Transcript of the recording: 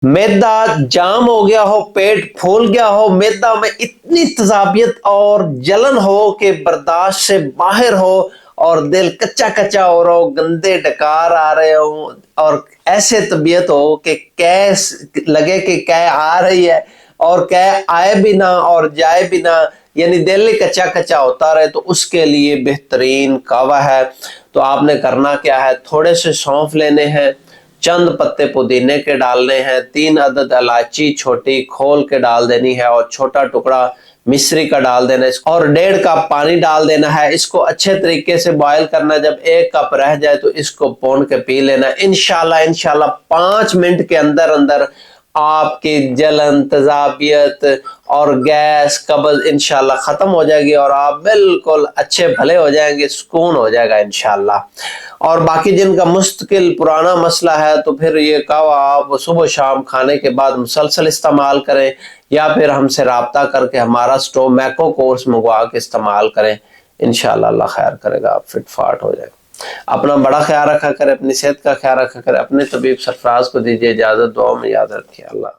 मैदा जाम हो गया हो, पेट फूल गया हो, मैदा में इतनी तजाबियत और जलन हो कि बर्दाश्त से बाहर हो, और दिल कच्चा कच्चा हो रहा हो, गंदे डकार आ रहे हो, और ऐसे तबीयत हो कि कैस लगे कि कै आ रही है और कै आए भी ना और जाए भी ना, यानी दिल ही कच्चा कच्चा होता रहे, तो उसके लिए बेहतरीन कावा है। तो आपने करना क्या है, थोड़े से सौंफ लेने हैं, चंद पत्ते पुदीने के डालने हैं, 3 अदद इलायची छोटी खोल के डाल देनी है, और छोटा टुकड़ा मिश्री का डाल देना है, और 1.5 कप पानी डाल देना है। इसको अच्छे तरीके से बॉयल करना, जब 1 कप रह जाए तो इसको पौन के पी लेना। इंशाल्लाह इंशाल्लाह 5 मिनट के अंदर अंदर आपकी जलन, तजाबियत और गैस, कब्ज इंशाल्लाह खत्म हो जाएगी, और आप बिल्कुल अच्छे भले हो जाएंगे, सुकून हो जाएगा इंशाल्लाह। और बाकी जिनका मुस्तकिल पुराना मसला है, तो फिर ये कहवा आप सुबह शाम खाने के बाद मुसलसल इस्तेमाल करें, या फिर हमसे राब्ता करके हमारा स्टोव मैको कोर्स मंगवा के इस्तेमाल करें। इंशाल्लाह अल्लाह खैर करेगा, आप फिट फाट हो जाएगा। अपना बड़ा ख्याल रखा करें, अपनी सेहत का ख्याल रखा करें। अपने तबीब सरफराज को दीजिए इजाजत, दुआ में याद रखिए। अल्लाह।